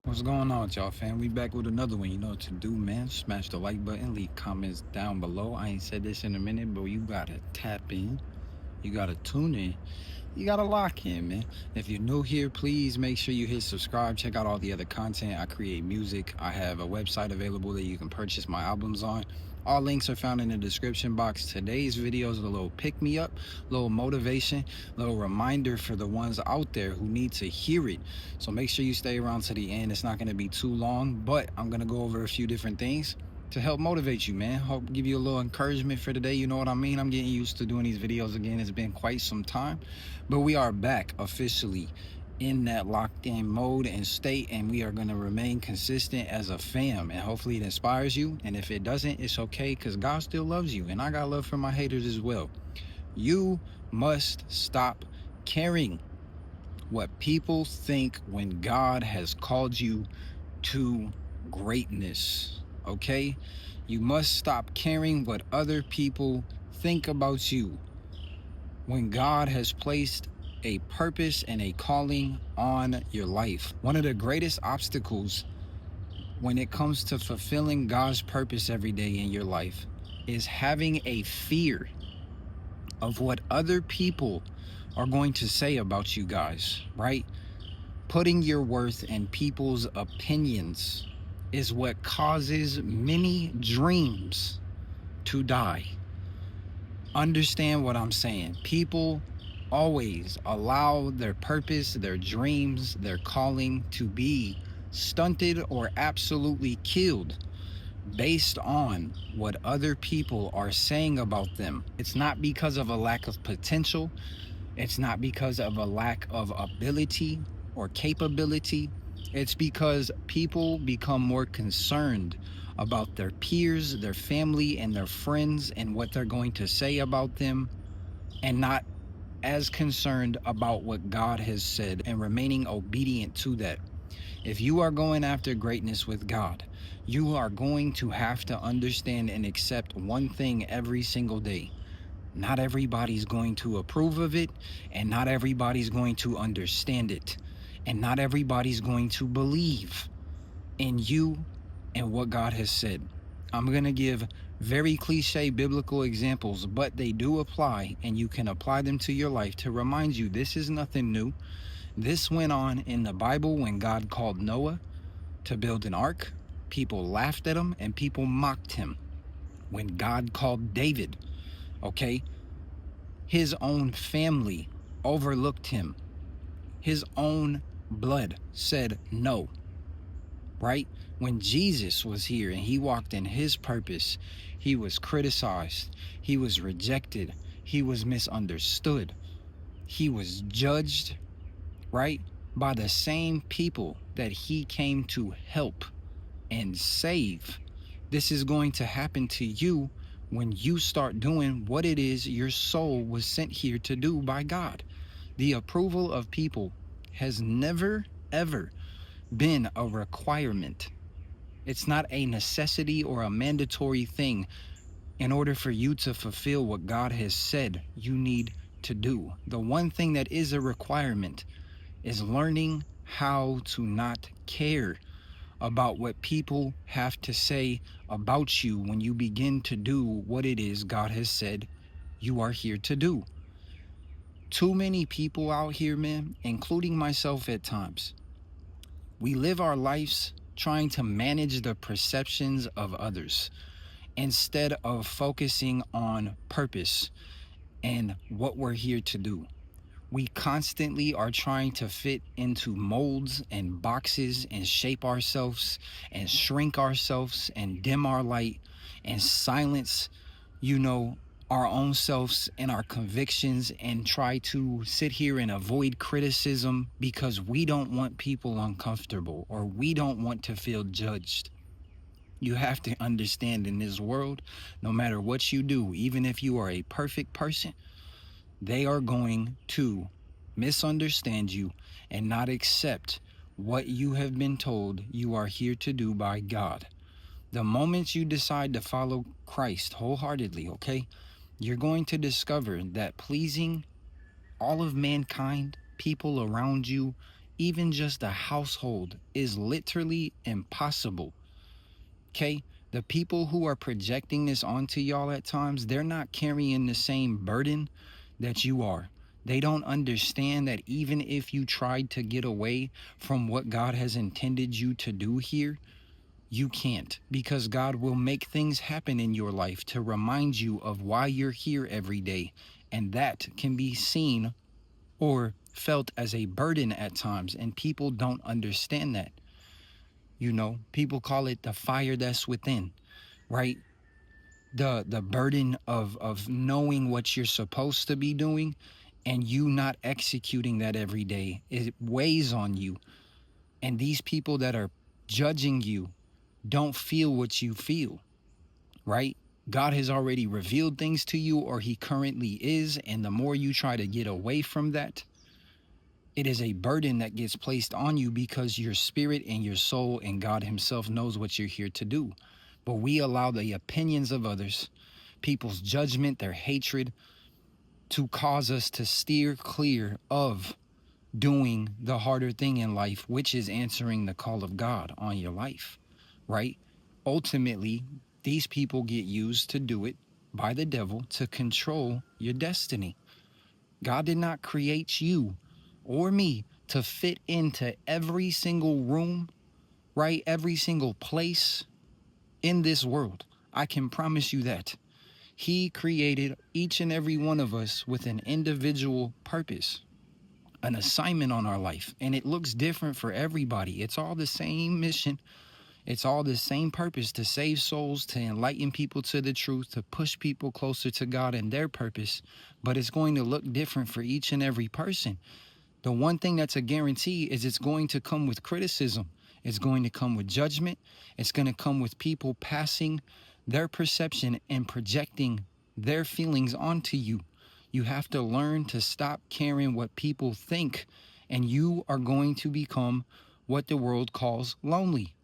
What's going on with y'all, fam? We back with another one. You know what to do, man. Smash the like button, leave comments down below. I ain't said this in a minute, but you gotta tap in. You gotta tune in. You gotta lock in, man. If you're new here, please make sure you hit subscribe. Check out all the other content. I create music. I have a website available that you can purchase my albums on. All links are found in the description box. Today's video is a little pick-me-up, little motivation, little reminder for the ones out there who need to hear it. So make sure you stay around to the end. It's not going to be too long, but I'm going to go over a few different things to help motivate you, man. Hope give you a little encouragement for today. You know what I mean? I'm getting used to doing these videos again. It's been quite some time, but we are back officially in that locked in mode and state, and we are going to remain consistent as a fam, and hopefully it inspires you. And if it doesn't, it's okay, because God still loves you, and I got love for my haters as well. You must stop caring what people think when God has called you to greatness. Okay? You must stop caring what other people think about you when God has placed a purpose and a calling on your life. One of the greatest obstacles when it comes to fulfilling God's purpose every day in your life is having a fear of what other people are going to say about you guys, right? Putting your worth in people's opinions is what causes many dreams to die. Understand what I'm saying. People always allow their purpose, their dreams, their calling to be stunted or absolutely killed based on what other people are saying about them. It's not because of a lack of potential. It's not because of a lack of ability or capability. It's because people become more concerned about their peers, their family, and their friends and what they're going to say about them, and not as concerned about what God has said and remaining obedient to that. If you are going after greatness with God, you are going to have to understand and accept one thing every single day. Not everybody's going to approve of it, and not everybody's going to understand it, and not everybody's going to believe in you and what God has said. I'm going to give very cliche biblical examples, but they do apply, and you can apply them to your life to remind you this is nothing new. This went on in the Bible when God called Noah to build an ark. People laughed at him and people mocked him. When God called David, okay, his own family overlooked him. His own blood said no, right? When Jesus was here and he walked in his purpose, he was criticized, he was rejected, he was misunderstood, he was judged, right? By the same people that he came to help and save. This is going to happen to you when you start doing what it is your soul was sent here to do by God. The approval of people has never, ever been a requirement. It's not a necessity or a mandatory thing. In order for you to fulfill what God has said you need to do, the one thing that is a requirement is learning how to not care about what people have to say about you when you begin to do what it is God has said you are here to do. Too many people out here, man, including myself at times, we live our lives trying to manage the perceptions of others instead of focusing on purpose and what we're here to do. We constantly are trying to fit into molds and boxes and shape ourselves and shrink ourselves and dim our light and silence, our own selves and our convictions, and try to sit here and avoid criticism because we don't want people uncomfortable or we don't want to feel judged. You have to understand, in this world, no matter what you do, even if you are a perfect person, they are going to misunderstand you and not accept what you have been told you are here to do by God. The moment you decide to follow Christ wholeheartedly, okay, you're going to discover that pleasing all of mankind, people around you, even just a household is literally impossible. Okay? The people who are projecting this onto y'all at times, they're not carrying the same burden that you are. They don't understand that even if you tried to get away from what God has intended you to do here, you can't, because God will make things happen in your life to remind you of why you're here every day. And that can be seen or felt as a burden at times, and people don't understand that. You know, people call it the fire that's within, right? The burden of knowing what you're supposed to be doing and you not executing that every day. It weighs on you. And these people that are judging you don't feel what you feel, right? God has already revealed things to you, or he currently is, and the more you try to get away from that, it is a burden that gets placed on you, because your spirit and your soul and God himself knows what you're here to do. But we allow the opinions of others, people's judgment, their hatred, to cause us to steer clear of doing the harder thing in life, which is answering the call of God on your life, right? Ultimately, these people get used to do it by the devil to control your destiny. God did not create you or me to fit into every single room, right? Every single place in this world. I can promise you that. He created each and every one of us with an individual purpose, an assignment on our life, and it looks different for everybody. It's all the same mission. It's all the same purpose: to save souls, to enlighten people to the truth, to push people closer to God and their purpose. But it's going to look different for each and every person. The one thing that's a guarantee is it's going to come with criticism. It's going to come with judgment. It's going to come with people passing their perception and projecting their feelings onto you. You have to learn to stop caring what people think, and you are going to become what the world calls lonely.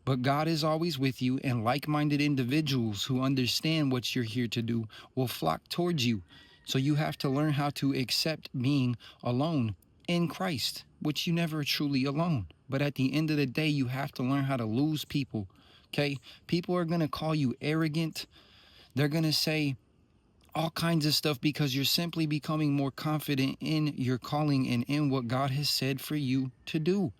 But God is always with you, and like-minded individuals who understand what you're here to do will flock towards you. So you have to learn how to accept being alone in Christ, which you never are truly alone. But at the end of the day, you have to learn how to lose people, okay? People are going to call you arrogant. They're going to say all kinds of stuff because you're simply becoming more confident in your calling and in what God has said for you to do.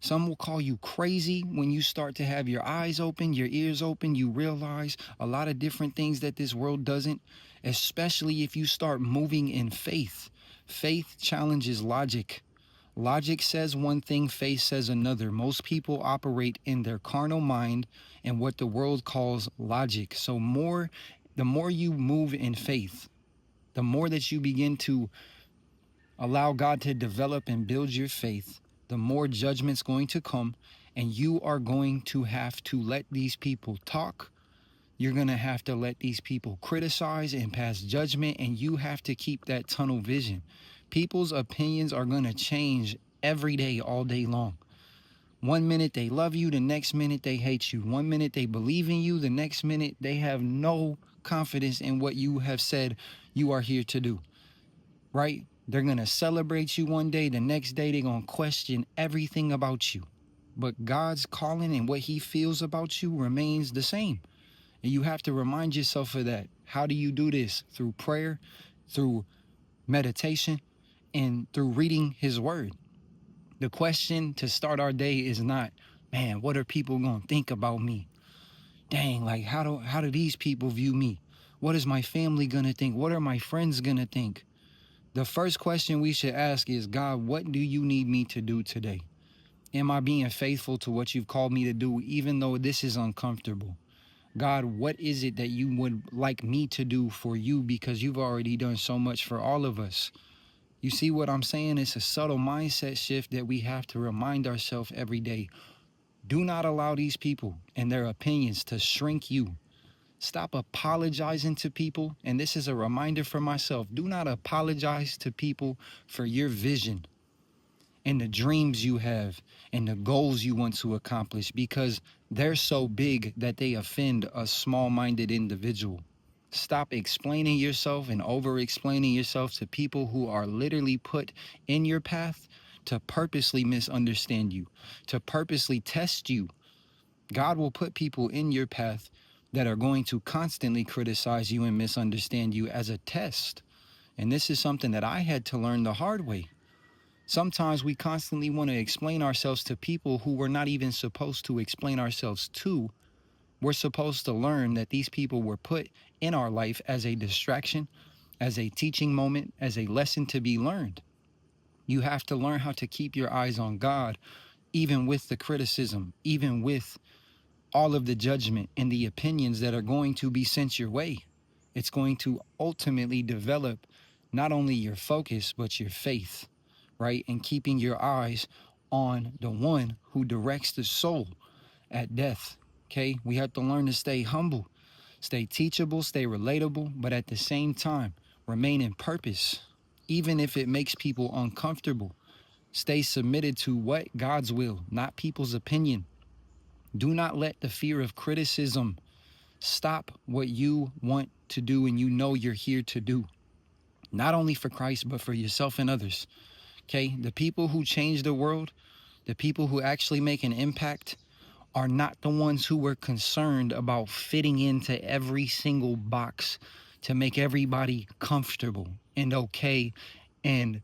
Some will call you crazy when you start to have your eyes open, your ears open. You realize a lot of different things that this world doesn't, especially if you start moving in faith. Faith challenges logic. Logic says one thing, faith says another. Most people operate in their carnal mind and what the world calls logic. So the more you move in faith, the more that you begin to allow God to develop and build your faith, the more judgment's going to come, and you are going to have to let these people talk. You're going to have to let these people criticize and pass judgment, and you have to keep that tunnel vision. People's opinions are going to change every day, all day long. One minute they love you, the next minute they hate you. One minute they believe in you, the next minute they have no confidence in what you have said you are here to do, right? They're going to celebrate you one day, the next day they're going to question everything about you. But God's calling and what he feels about you remains the same. And you have to remind yourself of that. How do you do this? Through prayer, through meditation, and through reading his word. The question to start our day is not, man, what are people going to think about me? Dang, like how do these people view me? What is my family going to think? What are my friends going to think? The first question we should ask is, God, what do you need me to do today? Am I being faithful to what you've called me to do, even though this is uncomfortable? God, what is it that you would like me to do for you, because you've already done so much for all of us? You see what I'm saying? It's a subtle mindset shift that we have to remind ourselves every day. Do not allow these people and their opinions to shrink you. Stop apologizing to people. And this is a reminder for myself. Do not apologize to people for your vision and the dreams you have and the goals you want to accomplish, because they're so big that they offend a small-minded individual. Stop explaining yourself and over-explaining yourself to people who are literally put in your path to purposely misunderstand you, to purposely test you. God will put people in your path that are going to constantly criticize you and misunderstand you as a test. And this is something that I had to learn the hard way. Sometimes we constantly want to explain ourselves to people who we're not even supposed to explain ourselves to. We're supposed to learn that these people were put in our life as a distraction, as a teaching moment, as a lesson to be learned. You have to learn how to keep your eyes on God, even with the criticism, even with all of the judgment and the opinions that are going to be sent your way. It's going to ultimately develop not only your focus, but your faith, right? And keeping your eyes on the one who directs the soul at death. Okay, we have to learn to stay humble, stay teachable, stay relatable, but at the same time, remain in purpose, even if it makes people uncomfortable. Stay submitted to what? God's will, not people's opinion. Do not let the fear of criticism stop what you want to do and you know you're here to do, not only for Christ, but for yourself and others. Okay, the people who change the world, the people who actually make an impact, are not the ones who were concerned about fitting into every single box to make everybody comfortable and okay and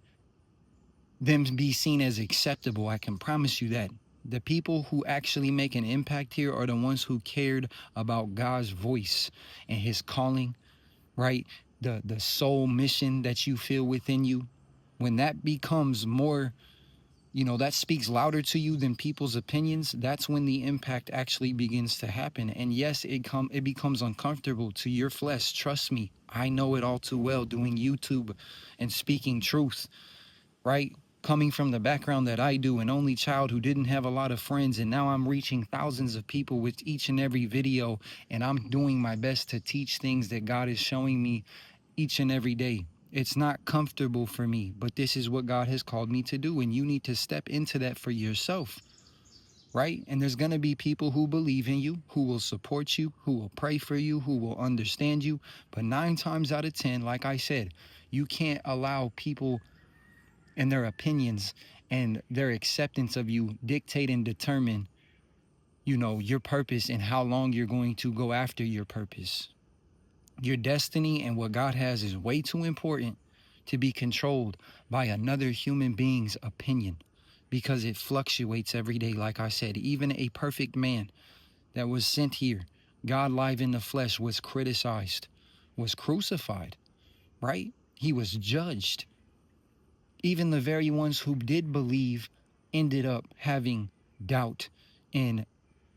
them be seen as acceptable. I can promise you that. The people who actually make an impact here are the ones who cared about God's voice and his calling, right? The soul mission that you feel within you. When that becomes more, that speaks louder to you than people's opinions, that's when the impact actually begins to happen. And yes, it becomes uncomfortable to your flesh. Trust me, I know it all too well doing YouTube and speaking truth, right? Coming from the background that I do, an only child who didn't have a lot of friends, and now I'm reaching thousands of people with each and every video, and I'm doing my best to teach things that God is showing me each and every day. It's not comfortable for me, but this is what God has called me to do, and you need to step into that for yourself, right? And there's going to be people who believe in you, who will support you, who will pray for you, who will understand you, but 9 times out of 10, like I said, you can't allow people and their opinions and their acceptance of you dictate and determine, your purpose and how long you're going to go after your purpose. Your destiny and what God has is way too important to be controlled by another human being's opinion, because it fluctuates every day. Like I said, even a perfect man that was sent here, God live in the flesh, was criticized, was crucified, right? He was judged. Even the very ones who did believe ended up having doubt, and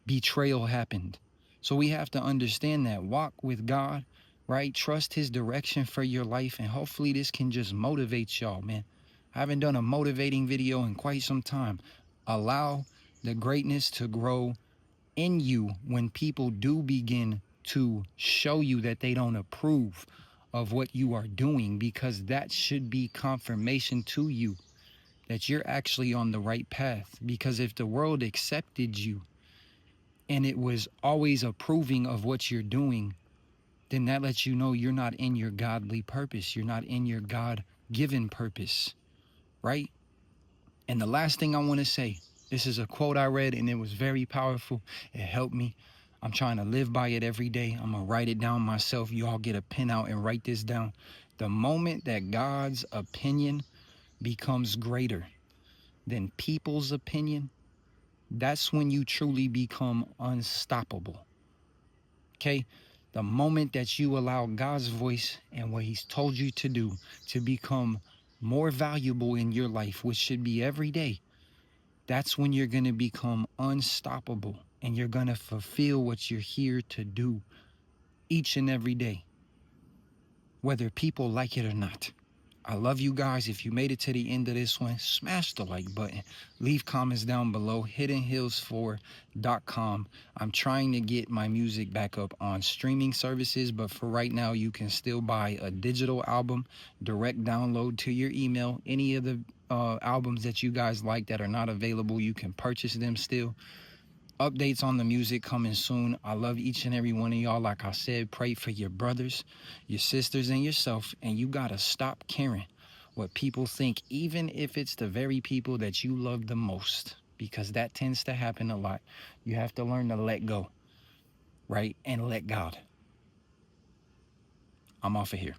betrayal happened. So we have to understand that. Walk with God, right? Trust his direction for your life, and hopefully this can just motivate y'all, man. I haven't done a motivating video in quite some time. Allow the greatness to grow in you when people do begin to show you that they don't approve of what you are doing, because that should be confirmation to you that you're actually on the right path. Because if the world accepted you and it was always approving of what you're doing, then that lets you know you're not in your godly purpose. You're not in your God-given purpose, right? And the last thing I want to say, this is a quote I read and it was very powerful. It helped me. I'm trying to live by it every day. I'm going to write it down myself. You all get a pen out and write this down. The moment that God's opinion becomes greater than people's opinion, that's when you truly become unstoppable. Okay? The moment that you allow God's voice and what he's told you to do to become more valuable in your life, which should be every day, that's when you're going to become unstoppable and you're going to fulfill what you're here to do each and every day, whether people like it or not. I love you guys. If you made it to the end of this one, smash the like button. Leave comments down below. hiddenhills4.com. I'm trying to get my music back up on streaming services, but for right now, you can still buy a digital album, direct download to your email. Any of the albums that you guys like that are not available, you can purchase them still. Updates on the music coming soon. I love each and every one of y'all. Like I said, pray for your brothers, your sisters, and yourself. And you got to stop caring what people think, even if it's the very people that you love the most, because that tends to happen a lot. You have to learn to let go, right? And let God. I'm off of here.